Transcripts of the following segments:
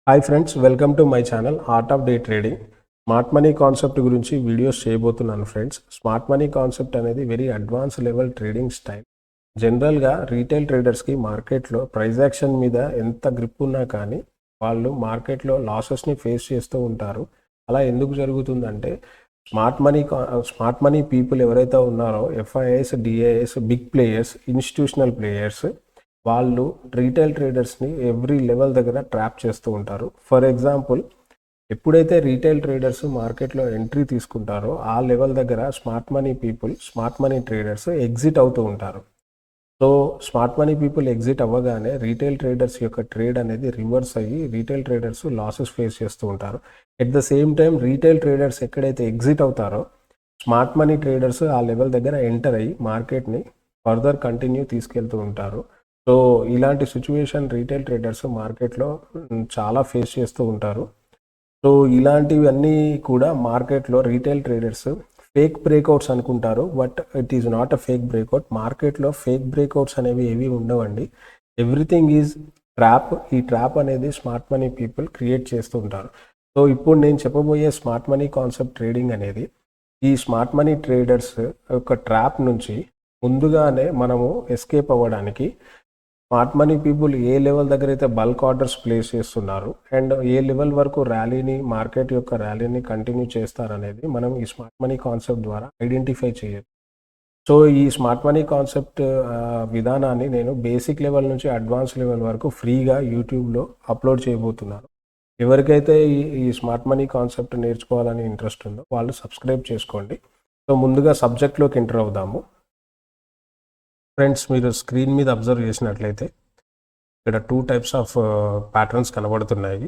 Hi friends, welcome to my channel art of day trading. Smart money concept గురించి videos చేయబోతున్నాను friends. Smart money concept అనేది very advance level trading style. జనరల్గా retail ట్రేడర్స్కి మార్కెట్లో price action మీద ఎంత grip ఉన్నా కానీ వాళ్ళు మార్కెట్లో లాసెస్ని ఫేస్ చేస్తూ ఉంటారు. అలా ఎందుకు జరుగుతుందంటే స్మార్ట్ మనీ పీపుల్ ఎవరైతే ఉన్నారో FIIs, DIIs, big players, institutional players వాళ్ళు రీటైల్ ట్రేడర్స్ని ఎవ్రీ లెవెల్ దగ్గర ట్రాప్ చేస్తూ ఉంటారు. ఫర్ ఎగ్జాంపుల్, ఎప్పుడైతే రీటైల్ ట్రేడర్స్ మార్కెట్లో ఎంట్రీ తీసుకుంటారో ఆ లెవెల్ దగ్గర స్మార్ట్ మనీ ట్రేడర్స్ ఎగ్జిట్ అవుతూ ఉంటారు. So smart money people exit అవ్వగానే రీటైల్ ట్రేడర్స్ యొక్క ట్రేడ్ అనేది రివర్స్ అయ్యి రీటైల్ ట్రేడర్స్ లాసెస్ ఫేస్ చేస్తూ ఉంటారు. At the same time retail traders ఎక్కడైతే ఎగ్జిట్ అవుతారో స్మార్ట్ మనీ ట్రేడర్స్ ఆ లెవెల్ దగ్గర ఎంటర్ అయ్యి మార్కెట్ని ఫర్దర్ కంటిన్యూ తీసుకెళ్తూ ఉంటారు. సో ఇలాంటి సిచ్యువేషన్ రీటైల్ ట్రేడర్స్ మార్కెట్లో చాలా ఫేస్ చేస్తూ ఉంటారు. సో ఇలాంటివన్నీ కూడా మార్కెట్లో రీటైల్ ట్రేడర్స్ ఫేక్ బ్రేక్అవుట్స్ అనుకుంటారు, but it is not a fake breakout. మార్కెట్లో ఫేక్ బ్రేక్అవుట్స్ అనేవి ఏవి ఉండవండి. Everything is trap. ఈ ట్రాప్ అనేది స్మార్ట్ మనీ పీపుల్ క్రియేట్ చేస్తూ ఉంటారు. సో ఇప్పుడు నేను చెప్పబోయే స్మార్ట్ మనీ కాన్సెప్ట్ ట్రేడింగ్ అనేది ఈ స్మార్ట్ మనీ ట్రేడర్స్ యొక్క ట్రాప్ నుంచి ముందుగానే మనము ఎస్కేప్ అవ్వడానికి స్మార్ట్ మనీ పీపుల్ ఏ లెవెల్ దగ్గర అయితే బల్క్ ఆర్డర్స్ ప్లేస్ చేస్తున్నారు అండ్ ఏ లెవెల్ వరకు మార్కెట్ యొక్క ర్యాలీని కంటిన్యూ చేస్తారనేది మనం ఈ స్మార్ట్ మనీ కాన్సెప్ట్ ద్వారా ఐడెంటిఫై చేయొచ్చు. సో ఈ స్మార్ట్ మనీ కాన్సెప్ట్ విధానాన్ని నేను బేసిక్ లెవెల్ నుంచి అడ్వాన్స్ లెవెల్ వరకు ఫ్రీగా యూట్యూబ్లో అప్లోడ్ చేయబోతున్నాను. ఎవరికైతే ఈ స్మార్ట్ మనీ కాన్సెప్ట్ నేర్చుకోవాలని ఇంట్రెస్ట్ ఉందో వాళ్ళు సబ్స్క్రైబ్ చేసుకోండి. సో ముందుగా సబ్జెక్ట్లోకి ఎంటర్ అవుదాము. ఫ్రెండ్స్, మీరు స్క్రీన్ మీద అబ్జర్వ్ చేసినట్లయితే ఇక్కడ 2 టైప్స్ ఆఫ్ ప్యాటర్న్స్ కనబడుతున్నాయి.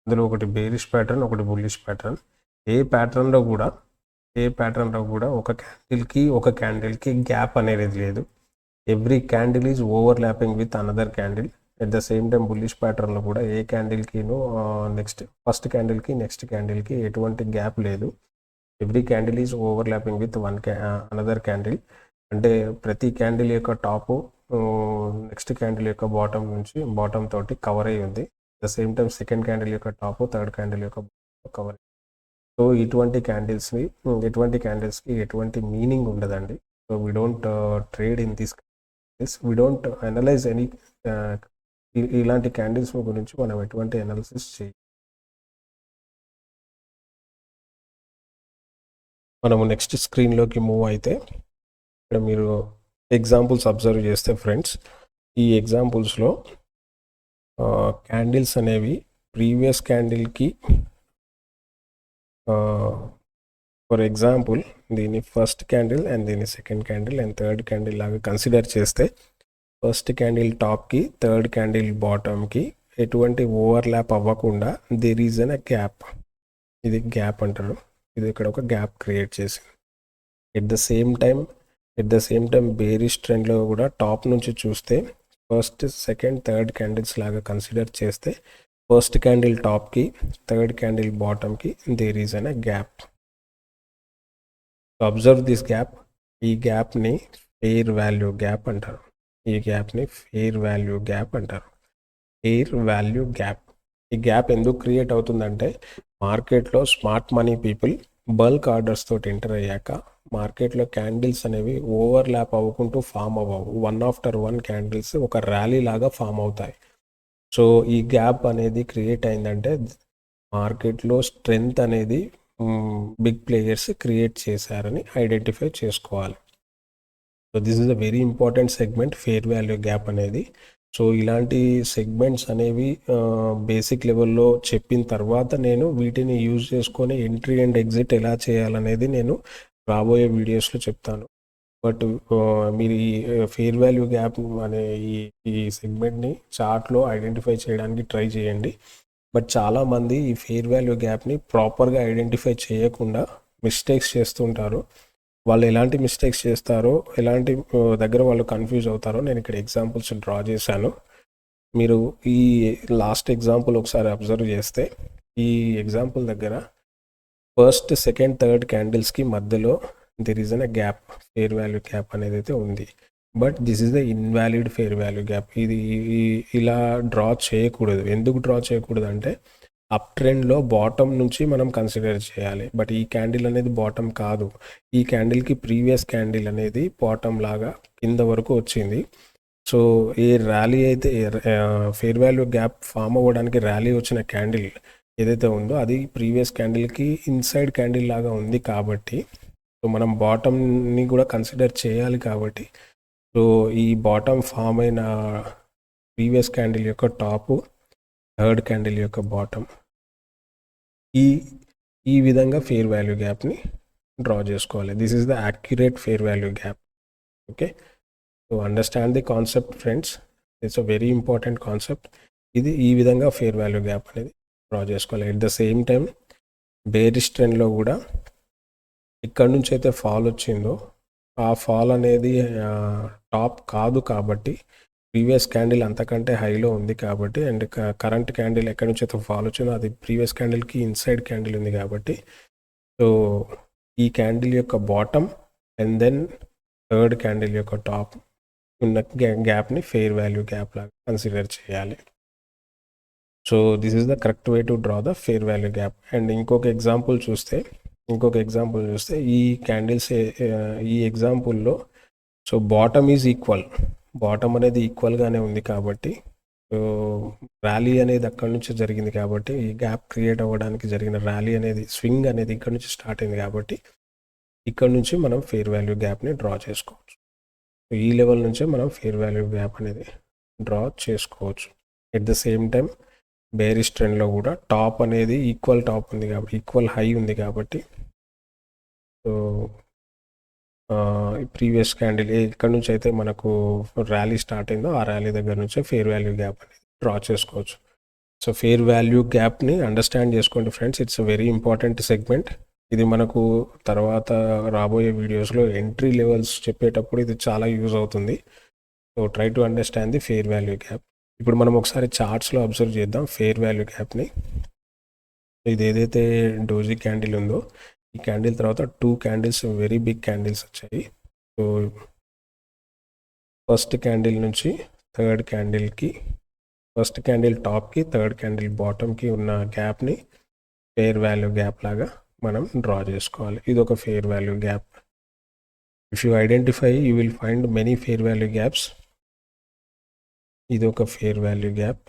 ఇందులో ఒకటి బేరిష్ ప్యాటర్న్, ఒకటి బుల్లిష్ ప్యాటర్న్. ఏ ప్యాటర్న్లో కూడా ఒక క్యాండిల్కి గ్యాప్ అనేది లేదు. Every candle is overlapping with another candle. At the same time bullish ప్యాటర్న్లో కూడా ఏ క్యాండిల్కిను ఫస్ట్ క్యాండిల్కి నెక్స్ట్ క్యాండిల్కి ఎటువంటి గ్యాప్ లేదు. Every candle is overlapping with another candle. అంటే ప్రతి క్యాండిల్ యొక్క టాపు నెక్స్ట్ క్యాండిల్ యొక్క బాటమ్ తోటి కవర్ అయ్యి ఉంది. The same time second candle యొక్క టాపు థర్డ్ క్యాండిల్ యొక్క కవర్. సో ఎటువంటి క్యాండిల్స్కి ఎటువంటి మీనింగ్ ఉండదండి. So we don't trade in this. We don't analyse any. ఇలాంటి క్యాండిల్స్ గురించి మనం ఎటువంటి అనాలిసిస్ చేయాలి. మనము నెక్స్ట్ స్క్రీన్లోకి మూవ్ అయితే ఇక్కడ మీరు ఎగ్జాంపుల్స్ అబ్జర్వ్ చేస్తే ఫ్రెండ్స్, ఈ ఎగ్జాంపుల్స్లో క్యాండిల్స్ అనేవి ప్రీవియస్ క్యాండిల్కి ఫర్ ఎగ్జాంపుల్ దీన్ని ఫస్ట్ క్యాండిల్ అండ్ దీన్ని second candle and third candle లాగా కన్సిడర్ చేస్తే ఫస్ట్ క్యాండిల్ టాప్కి థర్డ్ క్యాండిల్ బాటమ్కి ఎటువంటి ఓవర్లాప్ అవ్వకుండా దేర్ ఈజ్ అన్ గ్యాప్. ఇది గ్యాప్ అంటారు. ఇది ఇక్కడ ఒక గ్యాప్ క్రియేట్ చేసింది. At the same time bearish ట్రెండ్లో కూడా టాప్ నుంచి చూస్తే ఫస్ట్ సెకండ్ థర్డ్ క్యాండిల్స్ లాగా కన్సిడర్ చేస్తే ఫస్ట్ క్యాండిల్ టాప్కి థర్డ్ క్యాండిల్ బాటమ్కి there is an gap. Observe this gap. ఈ గ్యాప్ని ఫెయిర్ వాల్యూ గ్యాప్ అంటారు. ఈ గ్యాప్ ఎందుకు క్రియేట్ అవుతుందంటే మార్కెట్లో smart money people bulk orders తోటి ఎంటర్ అయ్యాక మార్కెట్లో క్యాండిల్స్ అనేవి ఓవర్లాప్ అవ్వకుంటూ ఫామ్ అవ్వవు. వన్ ఆఫ్టర్ వన్ క్యాండిల్స్ ఒక ర్యాలీ లాగా ఫామ్ అవుతాయి. సో ఈ గ్యాప్ అనేది క్రియేట్ అయిందంటే మార్కెట్లో స్ట్రెంగ్త్ అనేది బిగ్ ప్లేయర్స్ క్రియేట్ చేశారని ఐడెంటిఫై చేసుకోవాలి. So this is a very important segment, fair value gap అనేది. సో ఇలాంటి సెగ్మెంట్స్ అనేవి బేసిక్ లెవెల్లో చెప్పిన తర్వాత నేను వీటిని యూజ్ చేసుకొని ఎంట్రీ అండ్ ఎగ్జిట్ ఎలా చేయాలనేది నేను రాబోయే వీడియోస్లో చెప్తాను. బట్ మీరు ఈ ఫెయిర్ వాల్యూ గ్యాప్ అనే ఈ సెగ్మెంట్ని చార్ట్లో ఐడెంటిఫై చేయడానికి ట్రై చేయండి. బట్ చాలామంది ఈ ఫెయిర్ వాల్యూ గ్యాప్ని ప్రాపర్గా ఐడెంటిఫై చేయకుండా మిస్టేక్స్ చేస్తుంటారు. వాళ్ళు ఎలాంటి మిస్టేక్స్ చేస్తారో, ఎలాంటి దగ్గర వాళ్ళు కన్ఫ్యూజ్ అవుతారో నేను ఇక్కడ ఎగ్జాంపుల్స్ డ్రా చేశాను. మీరు ఈ లాస్ట్ ఎగ్జాంపుల్ ఒకసారి అబ్జర్వ్ చేస్తే ఈ ఎగ్జాంపుల్ దగ్గర ఫస్ట్ సెకండ్ థర్డ్ క్యాండిల్స్కి మధ్యలో there is an gap, fair value gap అనేది అయితే ఉంది. But this is the invalid fair value gap. ఇది ఇలా డ్రా చేయకూడదు. ఎందుకు డ్రా చేయకూడదు అంటే అప్ ట్రెండ్లో బాటమ్ నుంచి మనం కన్సిడర్ చేయాలి. బట్ ఈ క్యాండిల్ అనేది బాటమ్ కాదు. ఈ క్యాండిల్కి ప్రీవియస్ క్యాండిల్ అనేది బాటమ్ లాగా కింద వరకు వచ్చింది. సో ఈ ర్యాలీ అయితే ఫేర్ వాల్యూ గ్యాప్ ఫామ్ అవ్వడానికి ర్యాలీ వచ్చిన క్యాండిల్ ఏదైతే ఉందో అది ప్రీవియస్ క్యాండిల్కి ఇన్సైడ్ క్యాండిల్ లాగా ఉంది కాబట్టి సో మనం బాటమ్ని కూడా కన్సిడర్ చేయాలి కాబట్టి సో ఈ బాటమ్ ఫామ్ అయిన ప్రీవియస్ క్యాండిల్ యొక్క టాపు, థర్డ్ క్యాండిల్ యొక్క బాటమ్ ఈ విధంగా ఫేర్ వాల్యూ గ్యాప్ని డ్రా చేసుకోవాలి. This is the accurate fair value gap. Okay, so understand the concept friends. It's a very important concept. ఇది ఈ విధంగా ఫేర్ వాల్యూ గ్యాప్ అనేది డ్రా చేసుకోవాలి. At the same time bearish ట్రెండ్లో కూడా ఇక్కడ నుంచి అయితే ఫాల్ వచ్చిందో ఆ ఫాల్ అనేది టాప్ కాదు కాబట్టి ప్రీవియస్ క్యాండిల్ అంతకంటే హైలో ఉంది కాబట్టి అండ్ కరెంట్ క్యాండిల్ ఎక్కడి నుంచి అయితే ఫాల్ వచ్చిందో అది ప్రీవియస్ క్యాండిల్కి ఇన్సైడ్ క్యాండిల్ ఉంది కాబట్టి సో ఈ క్యాండిల్ యొక్క bottom and then third candle యొక్క టాప్ ఉన్న గ్యాప్ని ఫెయిర్ వాల్యూ గ్యాప్ లాగా కన్సిడర్ చేయాలి. So this is the correct way to draw the fair value gap. And ఇంకొక ఎగ్జాంపుల్ చూస్తే ఈ క్యాండిల్స్ ఈ ఎగ్జాంపుల్లో so bottom is equal, bottom అనేది ఈక్వల్గానే ఉంది కాబట్టి సో ర్యాలీ అనేది అక్కడి నుంచి జరిగింది కాబట్టి ఈ గ్యాప్ క్రియేట్ అవ్వడానికి జరిగిన ర్యాలీ అనేది స్వింగ్ అనేది ఇక్కడ నుంచి స్టార్ట్ అయింది కాబట్టి ఇక్కడ నుంచి మనం ఫెయిర్ వాల్యూ గ్యాప్ని డ్రా చేసుకోవచ్చు. ఈ లెవెల్ నుంచే మనం ఫెయిర్ వాల్యూ గ్యాప్ అనేది డ్రా చేసుకోవచ్చు. At the same time bearish ట్రెండ్లో కూడా టాప్ అనేది ఈక్వల్ టాప్ ఉంది కాబట్టి ఈక్వల్ హై ఉంది కాబట్టి సో ప్రీవియస్ క్యాండిల్ ఇక్కడ నుంచి అయితే మనకు ర్యాలీ స్టార్ట్ అయిందో ఆ ర్యాలీ దగ్గర నుంచే ఫెయిర్ వాల్యూ గ్యాప్ అనేది డ్రా చేసుకోవచ్చు. సో ఫెయిర్ వాల్యూ గ్యాప్ని అండర్స్టాండ్ చేసుకోండి friends. It's a very important segment. ఇది మనకు తర్వాత రాబోయే వీడియోస్లో ఎంట్రీ లెవెల్స్ చెప్పేటప్పుడు ఇది చాలా యూజ్ అవుతుంది. So try to understand the fair value gap. ఇప్పుడు మనం ఒకసారి చార్ట్స్లో అబ్జర్వ్ చేద్దాం ఫెయిర్ వాల్యూ గ్యాప్ని. ఇది ఏదైతే డోజీ క్యాండిల్ ఉందో ఈ క్యాండిల్ తర్వాత 2 క్యాండిల్స్ వెరీ బిగ్ క్యాండిల్స్ వచ్చాయి. సో ఫస్ట్ క్యాండిల్ నుంచి థర్డ్ క్యాండిల్కి, ఫస్ట్ క్యాండిల్ టాప్కి థర్డ్ క్యాండిల్ బాటమ్కి ఉన్న గ్యాప్ని ఫెయిర్ వాల్యూ గ్యాప్ లాగా మనం డ్రా చేసుకోవాలి. ఇది ఒక fair value gap. If you identify you will find many fair value gaps. ఇది ఒక ఫెయిర్ వాల్యూ గ్యాప్.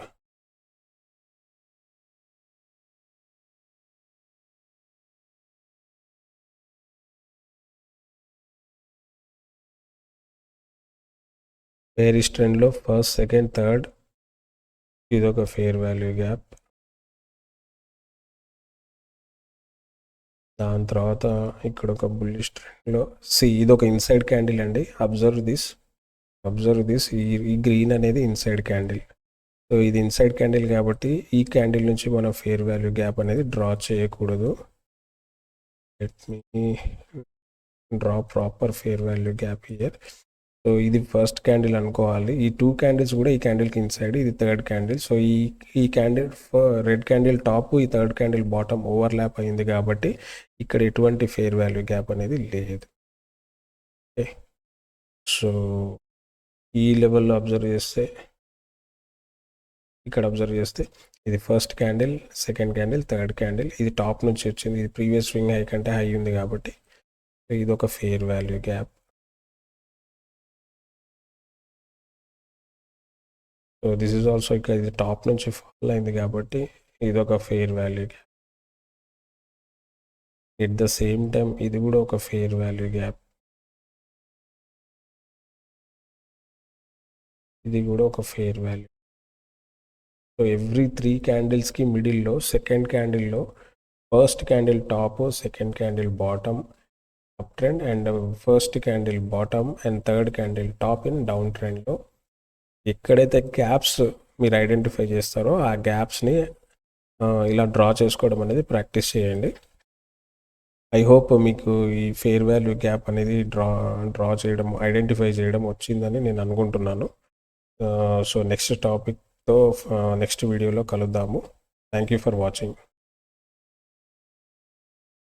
బేరిష్ ట్రెండ్లో ఫస్ట్, సెకండ్, థర్డ్ ఇది ఒక ఫెయిర్ వాల్యూ గ్యాప్. దాని తర్వాత ఇక్కడ ఒక బుల్లిష్ ట్రెండ్లో ఇది ఒక ఇన్సైడ్ క్యాండిల్ అండి. అబ్జర్వ్ దిస్ ఈ గ్రీన్ అనేది ఇన్సైడ్ క్యాండిల్. సో ఇది ఇన్సైడ్ క్యాండిల్ కాబట్టి ఈ క్యాండిల్ నుంచి మనం ఫెయిర్ వాల్యూ గ్యాప్ అనేది డ్రా చేయకూడదు. Let me draw proper fair value gap here. So ఇది ఫస్ట్ క్యాండిల్ అనుకోవాలి. ఈ 2 క్యాండిల్స్ కూడా ఈ క్యాండిల్కి ఇన్సైడ్, ఇది థర్డ్ క్యాండిల్. సో ఈ క్యాండిల్ రెడ్ క్యాండిల్ టాప్, ఈ థర్డ్ క్యాండిల్ బాటమ్ ఓవర్లాప్ అయింది కాబట్టి ఇక్కడ ఎటువంటి ఫెయిర్ వాల్యూ గ్యాప్ అనేది లేదు. ఓకే, సో ఈ లెవెల్లో అబ్జర్వ్ చేస్తే, ఇక్కడ అబ్జర్వ్ చేస్తే ఇది first candle, second candle, third candle. ఇది టాప్ నుంచి వచ్చింది, ఇది ప్రీవియస్ స్వింగ్ హై కంటే హై ఉంది కాబట్టి ఇది ఒక fair value gap. So this is also ఇక్కడ ఇది టాప్ నుంచి ఫాల్ అయింది కాబట్టి ఇది ఒక fair value gap. At the same time ఇది కూడా ఒక ఫెయిర్ వాల్యూ గ్యాప్. ఇది కూడా ఒక ఫెయిర్ వాల్యూ. సో ఎవ్రీ 3 క్యాండిల్స్కి మిడిల్లో సెకండ్ క్యాండిల్లో first candle top, second candle bottom up trend and first candle bottom and third candle top in down ట్రెండ్లో ఎక్కడైతే గ్యాప్స్ మీరు ఐడెంటిఫై చేస్తారో ఆ గ్యాప్స్ని ఇలా డ్రా చేసుకోవడం అనేది ప్రాక్టీస్ చేయండి. ఐ హోప్ మీకు ఈ ఫెయిర్ వాల్యూ గ్యాప్ అనేది డ్రా చేయడం, ఐడెంటిఫై చేయడం వచ్చిందని నేను అనుకుంటున్నాను. సో నెక్స్ట్ టాపిక్తో నెక్స్ట్ వీడియోలో కలుద్దాము. Thank you for watching.